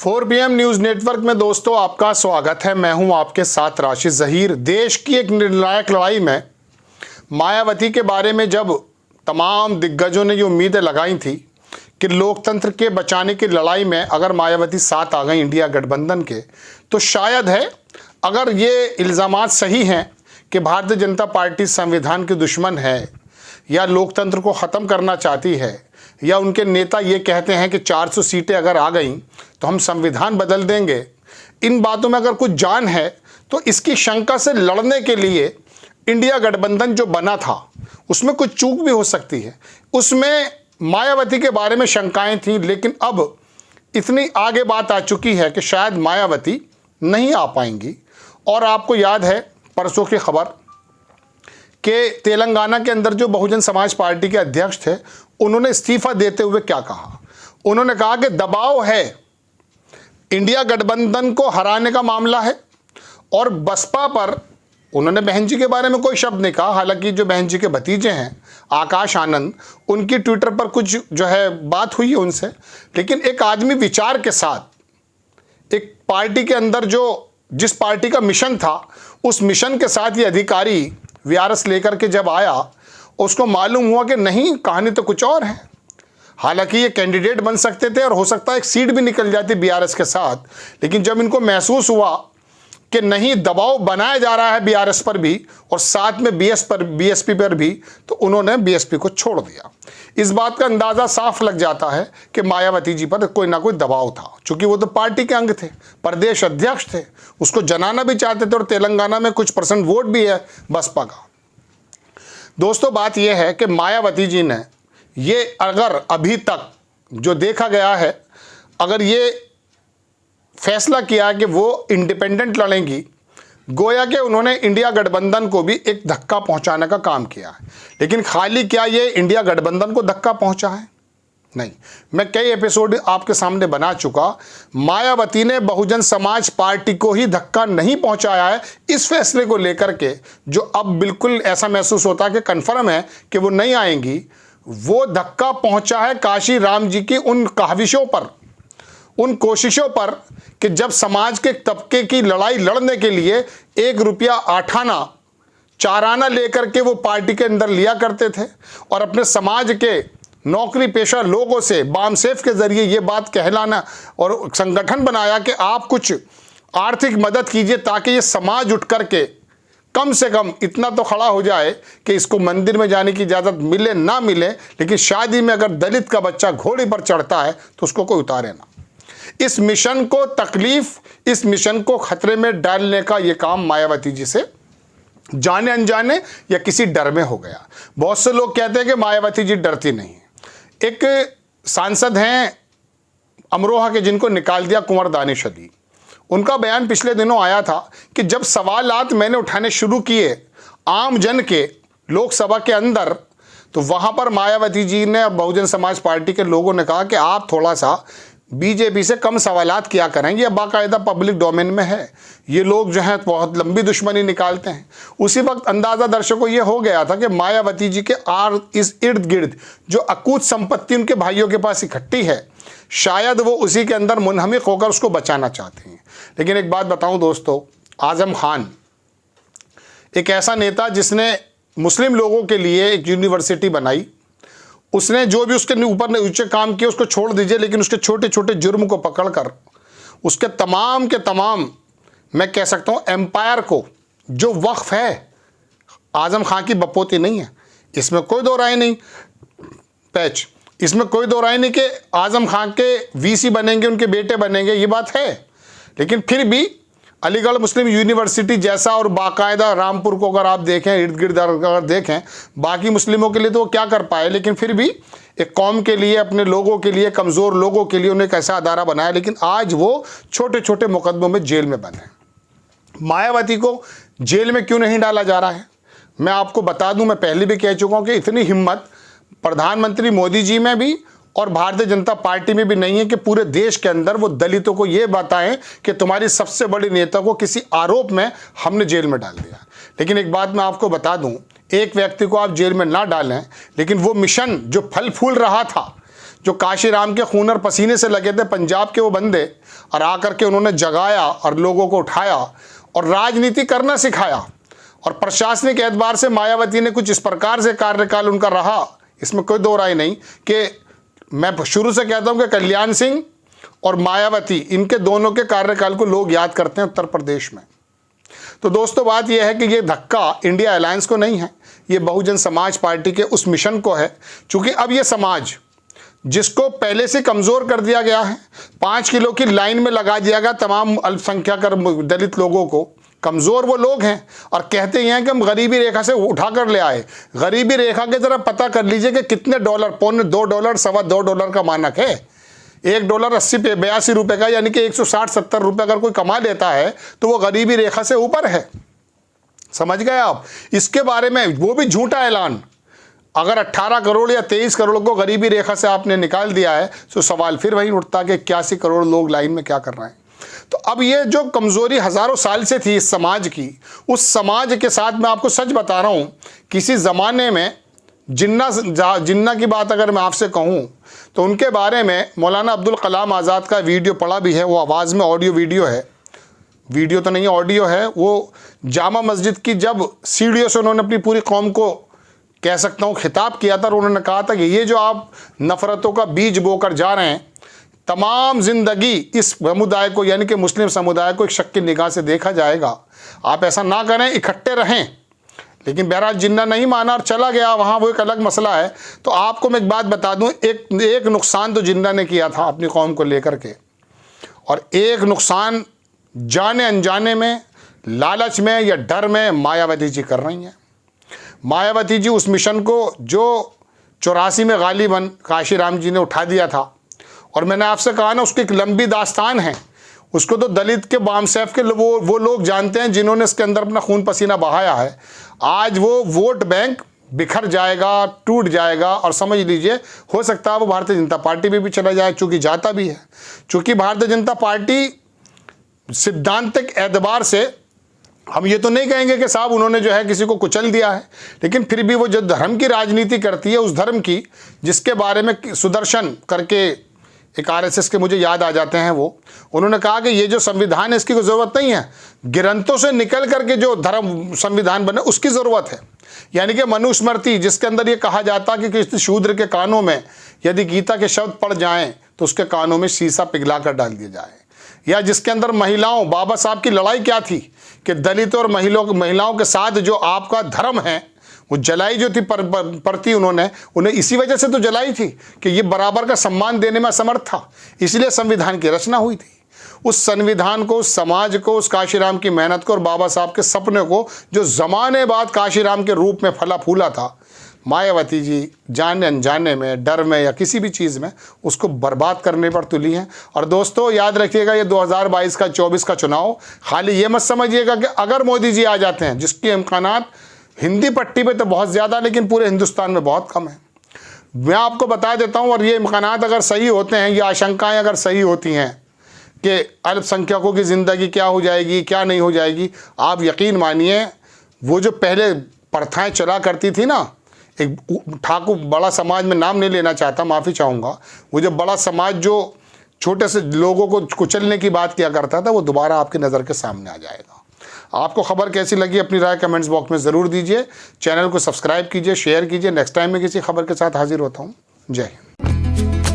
4 PM news network में दोस्तों आपका स्वागत है। मैं हूं आपके साथ राशिद जहीर। देश की एक निर्णायक लड़ाई में मायावती के बारे में जब तमाम दिग्गजों ने ये उम्मीदें लगाई थी कि लोकतंत्र के बचाने की लड़ाई में अगर मायावती साथ आ गई इंडिया गठबंधन के, तो शायद है अगर ये इल्ज़ामात सही हैं कि भारतीय जनता पार्टी संविधान की दुश्मन है या लोकतंत्र को ख़त्म करना चाहती है, या उनके नेता ये कहते हैं कि 400 सीटें अगर आ गईं तो हम संविधान बदल देंगे, इन बातों में अगर कुछ जान है तो इसकी शंका से लड़ने के लिए इंडिया गठबंधन जो बना था उसमें कुछ चूक भी हो सकती है। उसमें मायावती के बारे में शंकाएं थीं, लेकिन अब इतनी आगे बात आ चुकी है कि शायद मायावती नहीं आ पाएंगी। और आपको याद है परसों की खबर कि तेलंगाना के अंदर जो बहुजन समाज पार्टी के अध्यक्ष थे, उन्होंने इस्तीफा देते हुए क्या कहा? उन्होंने कहा कि दबाव है, इंडिया गठबंधन को हराने का मामला है। और बसपा पर उन्होंने बहन जी के बारे में कोई शब्द नहीं कहा। हालांकि जो बहन जी के भतीजे हैं आकाश आनंद, उनकी ट्विटर पर कुछ जो है बात हुई है उनसे, लेकिन एक आदमी विचार के साथ एक पार्टी के अंदर जो जिस पार्टी का मिशन था, उस मिशन के साथ ये अधिकारी वीआरएस लेकर के जब आया, उसको मालूम हुआ कि नहीं, कहानी तो कुछ और है। हालांकि ये कैंडिडेट बन सकते थे और हो सकता है एक सीट भी निकल जाती बीआरएस के साथ, लेकिन जब इनको महसूस हुआ कि नहीं, दबाव बनाया जा रहा है बीआरएस पर भी और साथ में बीएसपी पर भी, तो उन्होंने बीएसपी को छोड़ दिया। इस बात का अंदाज़ा साफ लग जाता है कि मायावती जी पर कोई ना कोई दबाव था, चूँकि वो तो पार्टी के अंग थे, प्रदेश अध्यक्ष थे, उसको जनाना भी चाहते थे और तेलंगाना में कुछ % वोट भी है बसपा का। दोस्तों, बात यह है कि मायावती जी ने ये अगर अभी तक जो देखा गया है, अगर ये फैसला किया कि वो इंडिपेंडेंट लड़ेंगी, गोया कि उन्होंने इंडिया गठबंधन को भी एक धक्का पहुंचाने का काम किया है। लेकिन खाली क्या ये इंडिया गठबंधन को धक्का पहुंचा है? नहीं। मैं कई एपिसोड आपके सामने बना चुका, मायावती ने बहुजन समाज पार्टी को ही धक्का नहीं पहुंचाया है। इस फैसले को लेकर के जो अब बिल्कुल ऐसा महसूस होता है कि कन्फर्म है कि वो नहीं आएंगी, वो धक्का पहुंचा है काशी राम जी की उन काविशों पर, उन कोशिशों पर कि जब समाज के तबके की लड़ाई लड़ने के लिए 1 रुपया 8 आना 4 आना लेकर के वो पार्टी के अंदर लिया करते थे और अपने समाज के नौकरी पेशा लोगों से बामसेफ के जरिए ये बात कहलाना और संगठन बनाया कि आप कुछ आर्थिक मदद कीजिए ताकि ये समाज उठ करके कम से कम इतना तो खड़ा हो जाए कि इसको मंदिर में जाने की इजाज़त मिले ना मिले, लेकिन शादी में अगर दलित का बच्चा घोड़ी पर चढ़ता है तो उसको कोई उतारे ना। इस मिशन को तकलीफ, इस मिशन को खतरे में डालने का ये काम मायावती जी से जाने अनजाने या किसी डर में हो गया। बहुत से लोग कहते हैं कि मायावती जी डरती नहीं है। एक सांसद हैं अमरोहा के, जिनको निकाल दिया, कुंवर दानिश अली, उनका बयान पिछले दिनों आया था कि जब सवालात मैंने उठाने शुरू किए आम जन के लोकसभा के अंदर, तो वहाँ पर मायावती जी ने और बहुजन समाज पार्टी के लोगों ने कहा कि आप थोड़ा सा बीजेपी से कम सवालात किया करें, ये बाकायदा पब्लिक डोमेन में है, ये लोग जो हैं बहुत लंबी दुश्मनी निकालते हैं। उसी वक्त अंदाज़ा दर्शकों को ये हो गया था कि मायावती जी के इस इर्द गिर्द जो अकूत संपत्ति उनके भाइयों के पास इकट्ठी है, शायद वो उसी के अंदर मुनहमिक होकर उसको बचाना चाहते हैं। लेकिन एक बात बताऊं दोस्तों, आजम खान एक ऐसा नेता जिसने मुस्लिम लोगों के लिए एक यूनिवर्सिटी बनाई, उसने जो भी उसके ऊपर नीचे काम किया उसको छोड़ दीजिए, लेकिन उसके छोटे छोटे जुर्म को पकड़कर उसके तमाम के तमाम, मैं कह सकता हूँ, एम्पायर को जो वक्फ है, आजम खान की बपोती नहीं है, इसमें कोई दो राय नहीं। पैच, इसमें कोई दो राय नहीं कि आजम खान के वीसी बनेंगे, उनके बेटे बनेंगे, ये बात है। लेकिन फिर भी अलीगढ़ मुस्लिम यूनिवर्सिटी जैसा, और बाकायदा रामपुर को अगर आप देखें, इर्द गिर्द अगर देखें, बाकी मुस्लिमों के लिए तो वो क्या कर पाए, लेकिन फिर भी एक कौम के लिए, अपने लोगों के लिए, कमज़ोर लोगों के लिए उन्हें एक ऐसा अदारा बनाया। लेकिन आज वो छोटे छोटे मुकदमों में जेल में बंद हैं। मायावती को जेल में क्यों नहीं डाला जा रहा है? मैं आपको बता दूं, मैं पहले भी कह चुका हूं कि इतनी हिम्मत प्रधानमंत्री मोदी जी में भी और भारतीय जनता पार्टी में भी नहीं है कि पूरे देश के अंदर वो दलितों को ये बताएं कि तुम्हारी सबसे बड़ी नेता को किसी आरोप में हमने जेल में डाल दिया। लेकिन एक बात मैं आपको बता दूं, एक व्यक्ति को आप जेल में ना डालें, लेकिन वो मिशन जो फल फूल रहा था, जो काशीराम के खून और पसीने से लगे थे पंजाब के वो बंदे, और आकर के उन्होंने जगाया और लोगों को उठाया और राजनीति करना सिखाया। और प्रशासनिक एतबार से मायावती ने कुछ इस प्रकार से कार्यकाल उनका रहा, इसमें कोई दो राय नहीं, कि मैं शुरू से कहता हूं कि कल्याण सिंह और मायावती, इनके दोनों के कार्यकाल को लोग याद करते हैं उत्तर प्रदेश में। तो दोस्तों बात यह है कि ये धक्का इंडिया अलायंस को नहीं है, ये बहुजन समाज पार्टी के उस मिशन को है। चूंकि अब ये समाज जिसको पहले से कमज़ोर कर दिया गया है, 5 किलो की लाइन में लगा दिया गया तमाम अल्पसंख्यक दलित लोगों को, कमज़ोर वो लोग हैं और कहते ही हैं कि हम गरीबी रेखा से उठाकर ले आए। गरीबी रेखा के ज़रा पता कर लीजिए कि कितने डॉलर, $2, $2.25 का मानक है। $1 82 रुपये का, यानी कि 160-70 रुपये अगर कोई कमा लेता है तो वो गरीबी रेखा से ऊपर है। समझ गए आप? इसके बारे में वो भी झूठा ऐलान। अगर 18 करोड़ या 23 करोड़ को गरीबी रेखा से आपने निकाल दिया है तो सवाल फिर वही उठता कि 81 करोड़ लोग लाइन में क्या कर रहे हैं। तो अब ये जो कमज़ोरी हज़ारों साल से थी इस समाज की, उस समाज के साथ मैं आपको सच बता रहा हूँ, किसी ज़माने में जिन्ना की बात अगर मैं आपसे कहूँ तो उनके बारे में मौलाना अब्दुल कलाम आज़ाद का वीडियो पड़ा भी है, वो आवाज़ में ऑडियो वीडियो है, वीडियो तो नहीं ऑडियो है। वो जामा मस्जिद की जब सीढ़ियों से उन्होंने अपनी पूरी कौम को, कह सकता हूँ, खिताब किया था और उन्होंने कहा था कि ये जो आप नफ़रतों का बीज बोकर जा रहे हैं, तमाम ज़िंदगी इस समुदाय को, यानी कि मुस्लिम समुदाय को एक शक की निगाह से देखा जाएगा। आप ऐसा ना करें, इकट्ठे रहें। लेकिन बहरहाल जिन्ना नहीं माना और चला गया वहाँ, वो एक अलग मसला है। तो आपको मैं एक बात बता दूँ, एक नुकसान तो जिन्ना ने किया था अपनी कौम को लेकर के, और एक नुकसान जाने अनजाने में, लालच में या डर में मायावती जी कर रही हैं। मायावती जी उस मिशन को जो 84 में गालिबन काशीराम जी ने उठा दिया था, और मैंने आपसे कहा ना उसकी एक लंबी दास्तान है, उसको तो दलित के बामसैफ के वो लोग जानते हैं जिन्होंने इसके अंदर अपना खून पसीना बहाया है। आज वो वोट बैंक बिखर जाएगा, टूट जाएगा, और समझ लीजिए हो सकता है वो भारतीय जनता पार्टी में भी चला जाए, चूँकि जाता भी है। चूँकि भारतीय जनता पार्टी सिद्धांतिक एतबार से हम ये तो नहीं कहेंगे कि साहब उन्होंने जो है किसी को कुचल दिया है, लेकिन फिर भी वो जो धर्म की राजनीति करती है, उस धर्म की जिसके बारे में सुदर्शन करके एक RSS के मुझे याद आ जाते हैं, वो उन्होंने कहा कि ये जो संविधान है इसकी कोई ज़रूरत नहीं है, गिरंतों से निकल करके जो धर्म संविधान बने उसकी ज़रूरत है। यानी कि मनुस्मृति, जिसके अंदर ये कहा जाता कि किसी शूद्र के कानों में यदि गीता के शब्द पड़ जाएं तो उसके कानों में शीशा पिघला कर डाल दिया जाए। या जिसके अंदर महिलाओं, बाबा साहब की लड़ाई क्या थी कि दलित और महिलाओं के साथ जो आपका धर्म है वो जलाई जो थी परती, उन्होंने उन्हें इसी वजह से तो जलाई थी कि ये बराबर का सम्मान देने में असमर्थ था, इसलिए संविधान की रचना हुई थी। उस संविधान को, उस समाज को, उस काशीराम की मेहनत को और बाबा साहब के सपने को, जो ज़माने बाद काशीराम के रूप में फला फूला था, मायावती जी जाने अनजाने में, डर में या किसी भी चीज़ में उसको बर्बाद करने पर तुली हैं। और दोस्तों याद रखिएगा, ये 2022 का 24 का चुनाव, खाली ये मत समझिएगा कि अगर मोदी जी आ जाते हैं, जिसके इम्कानात हिंदी पट्टी पे तो बहुत ज़्यादा लेकिन पूरे हिंदुस्तान में बहुत कम है। मैं आपको बता देता हूँ, और ये इम्कानात अगर सही होते हैं, ये आशंकाएँ अगर सही होती हैं कि अल्पसंख्यकों की ज़िंदगी क्या हो जाएगी, क्या नहीं हो जाएगी, आप यकीन मानिए वो जो पहले प्रथाएँ चला करती थी ना, एक ठाकुर बड़ा समाज में नाम नहीं लेना चाहता, माफ़ी चाहूँगा, वो जो बड़ा समाज जो छोटे से लोगों को कुचलने की बात किया करता था, वो दोबारा आपकी नज़र के सामने आ जाएगा। आपको खबर कैसी लगी अपनी राय कमेंट्स बॉक्स में ज़रूर दीजिए। चैनल को सब्सक्राइब कीजिए, शेयर कीजिए। नेक्स्ट टाइम में किसी खबर के साथ हाजिर होता हूँ। जय हिंद।